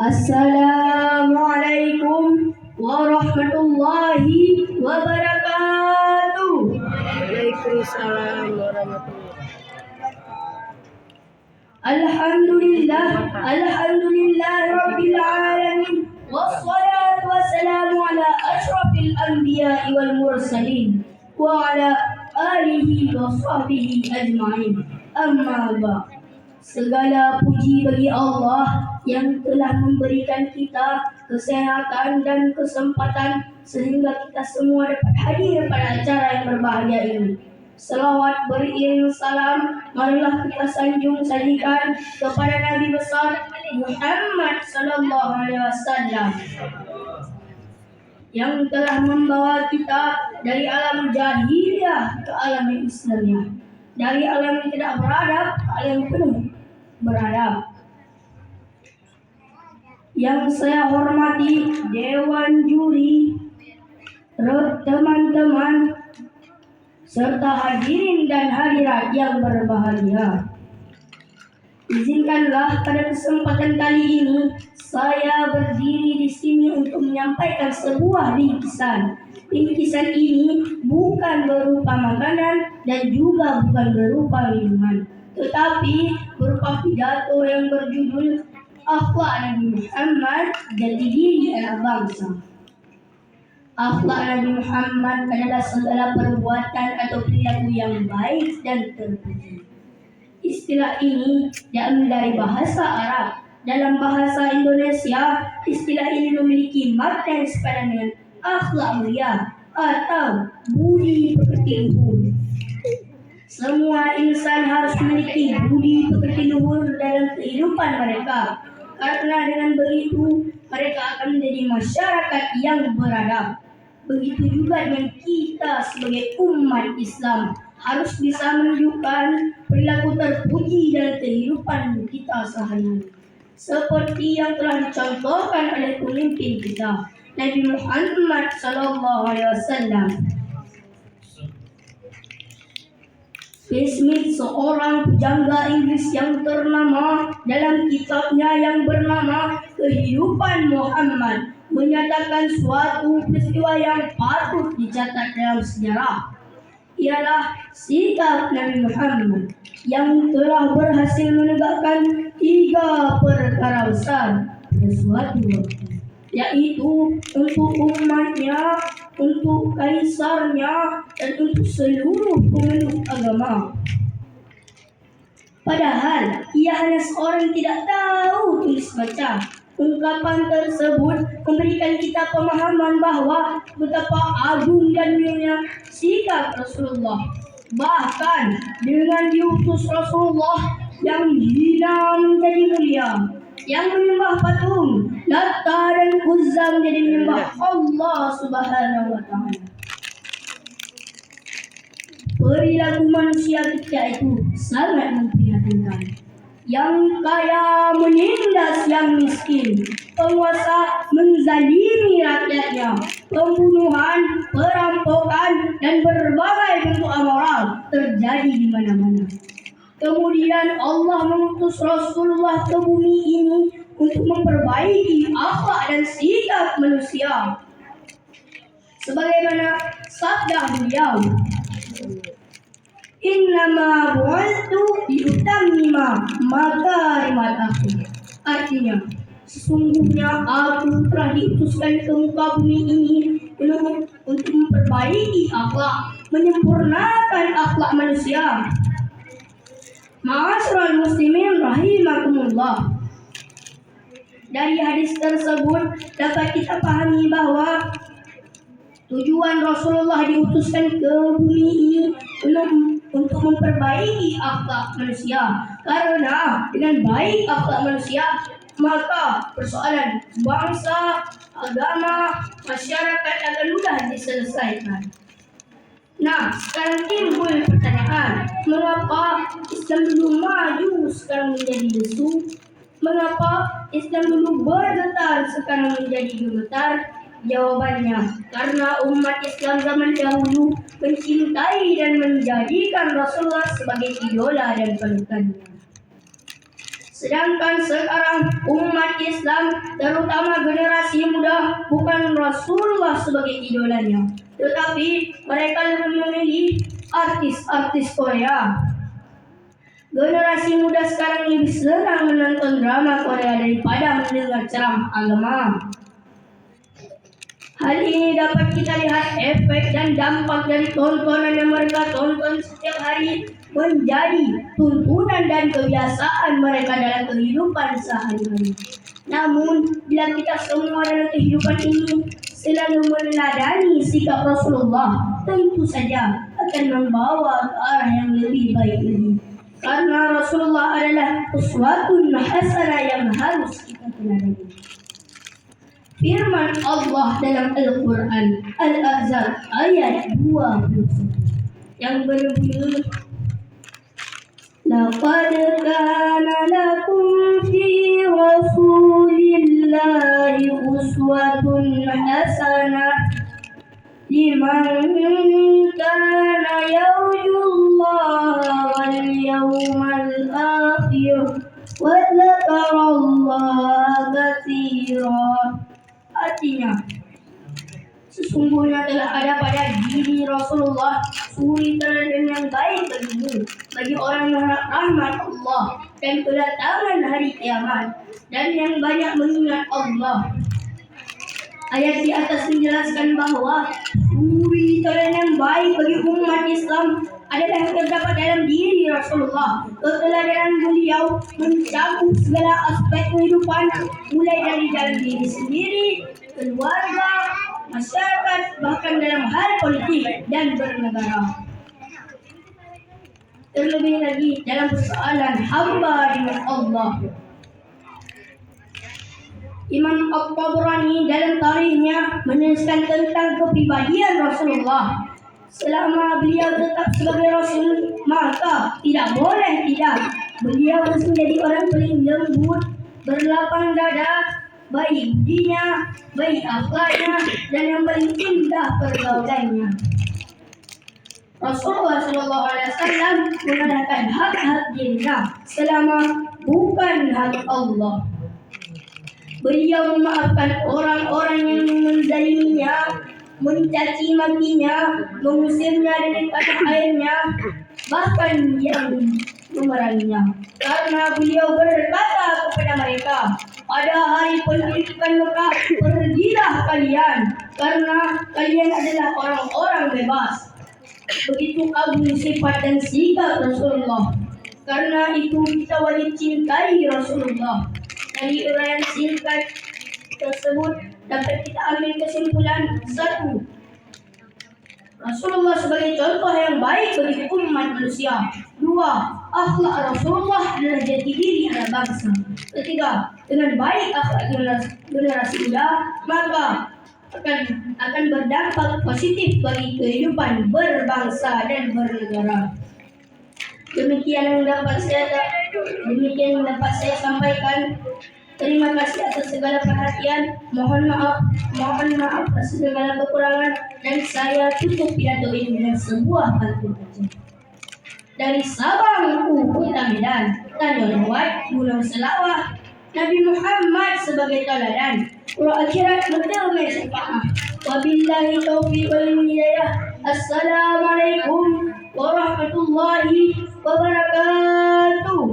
Assalamualaikum warahmatullahi wabarakatuh. Waalaikumsalam warahmatullahi. Alhamdulillah rabbil alamin. Wassalatu wassalamu ala asyrafil anbiya'i wal mursalin wa ala alihi wa sahbihi ajma'in. Amma ba'd. Segala puji bagi Allah yang telah memberikan kita kesehatan dan kesempatan sehingga kita semua dapat hadir pada acara yang berbahagia ini. Selawat beriring salam marilah kita sanjung sajikan kepada Nabi besar Muhammad sallallahu alaihi wasallam yang telah membawa kita dari alam jahiliyah ke alam Islamiyah, dari alam yang tidak beradab ke alam yang penuh beradab. Yang saya hormati Dewan Juri, teman-teman, serta hadirin dan hadirat yang berbahagia. Izinkanlah pada kesempatan kali ini saya berdiri di sini untuk menyampaikan sebuah bingkisan. Bingkisan ini bukan berupa makanan dan juga bukan berupa minuman, tetapi berupa pidato yang berjudul Akhlak Nabi Muhammad Jati Diri Anak Bangsa. Akhlak Nabi Muhammad adalah segala perbuatan atau perilaku yang baik dan terpuji. Istilah ini diambil dari bahasa Arab. Dalam bahasa Indonesia, istilah ini memiliki makna yang sepadan dengan akhlak mulia atau budi pekerti luhur. Semua insan harus memiliki budi pekerti luhur dalam kehidupan mereka, karena dengan begitu mereka akan menjadi masyarakat yang beradab. Begitu juga dengan kita sebagai umat Islam harus bisa menunjukkan perilaku terpuji dalam kehidupan kita sehari-hari, seperti yang telah dicontohkan oleh pemimpin kita Nabi Muhammad SAW. Smith, seorang pujangga Inggris yang ternama, dalam kitabnya yang bernama Kehidupan Muhammad, menyatakan suatu peristiwa yang patut dicatat dalam sejarah. Ialah sikap Nabi Muhammad yang telah berhasil menegakkan 3 perkara besar pada suatu waktu, yaitu untuk umatnya, untuk kaisarnya, dan untuk seluruh pemeluk agama. Padahal ia hanya seorang yang tidak tahu tulis baca. Ungkapan tersebut memberikan kita pemahaman bahwa betapa agung dan mulia sikap Rasulullah. Bahkan dengan diutus Rasulullah yang hina menjadi mulia, yang menyembah patung Lata dan Uzza menjadi menyembah Allah Subhanahu wa Ta'ala. Perilaku manusia ketika itu sangat memprihatinkan. Yang kaya menindas yang miskin, penguasa menzalimi rakyatnya, pembunuhan, perampokan, dan berbagai bentuk amoral terjadi di mana-mana. Kemudian Allah mengutus Rasulullah ke bumi ini untuk memperbaiki akhlak dan sikap manusia. Sebagaimana sabda beliau, Innama bu'altu liutammima makarimal akhlak. Artinya, sesungguhnya aku telah diutuskan ke muka bumi ini untuk memperbaiki akhlak, menyempurnakan akhlak manusia. Ma'asyiral muslimin rahimakumullah. Dari hadis tersebut dapat kita pahami bahwa tujuan Rasulullah diutuskan ke bumi ini untuk memperbaiki akhlak manusia. Karena dengan baik akhlak manusia, maka persoalan bangsa, agama, masyarakat akan mudah diselesaikan. Nah, sekarang timbul pertanyaan, mengapa Islam dulu maju sekarang menjadi lesu? Mengapa Islam dulu bergetar sekarang menjadi gemetar? Jawabannya, karena umat Islam zaman dahulu mencintai dan menjadikan Rasulullah sebagai idola dan panutannya. Sedangkan sekarang umat Islam, terutama generasi muda, bukan Rasulullah sebagai idolanya, tetapi mereka lebih memilih artis-artis Korea. Generasi muda sekarang lebih senang menonton drama Korea daripada mendengar ceramah agama. Hal ini dapat kita lihat efek dan dampak dari tontonan yang mereka tonton setiap hari menjadi tuntunan dan kebiasaan mereka dalam kehidupan sehari-hari. Namun, bila kita semua dalam kehidupan ini selalu meneladani sikap Rasulullah, tentu saja akan membawa ke arah yang lebih baik lagi. Karena Rasulullah adalah uswatun hasanah yang harus kita teladani. Firman Allah dalam Al-Quran Al-Ahzab ayat 21 yang berbunyi, Laqad kana lakum fi Rasulillahi uswatun hasanah liman kana yarjullaha wal yawmal akhir wa dzakarallaha katsiran. Artinya, sesungguhnya telah ada pada diri Rasulullah suri teladan yang baik bagimu, bagi orang yang harap rahmat Allah dan kedatangan hari kiamat, dan yang banyak mengingat Allah. Ayat di atas menjelaskan bahwa suri teladan yang baik bagi umat Islam adalah yang terdapat dalam diri Rasulullah. Keteladanan beliau mencakup segala aspek kehidupan, mulai dari dalam diri sendiri, keluarga, masyarakat, bahkan dalam hal politik dan bernegara. Terlebih lagi dalam persoalan hamba dengan Allah. Imam At-Tabrani dalam tarikhnya menuliskan tentang kepribadian Rasulullah. Selama beliau tetap sebagai Rasul, maka tidak boleh tidak. Beliau harus menjadi orang paling lembut, berlapang dada, baik budinya, baik akhlaknya, dan yang paling indah pergaulannya. Rasulullah SAW menggunakan hak-hak dirinya selama bukan hak Allah. Beliau memaafkan orang-orang yang menzaliminya, mencaci makinya, mengusirnya dari tanah airnya, bahkan yang memeranginya. Karena beliau berkata kepada mereka, pada hari penaklukan Mekah, pergilah kalian, karena kalian adalah orang-orang bebas. Begitu agung sifat dan sikap Rasulullah. Karena itu kita wajib cintai Rasulullah. Dari uraian singkat tersebut dapat kita ambil kesimpulan: 1. Rasulullah sebagai contoh yang baik bagi umat manusia. 2. Akhlak Rasulullah adalah jati diri anak bangsa. 3. Dengan baik akhlak generasi muda, maka akan berdampak positif bagi kehidupan berbangsa dan bernegara. Demikian yang dapat saya sampaikan. Terima kasih atas segala perhatian. Mohon maaf atas segala kekurangan, dan saya tutup pidato ini dengan sebuah pantun kecil. Dari Sabang Kota Medan, Tanjung Lewat, Gunung Selawah, Nabi Muhammad sebagai teladan. Surah akhirat betul syafaat. Wabillahi taufiq wal hidayah. Assalamualaikum warahmatullahi wabarakatuh.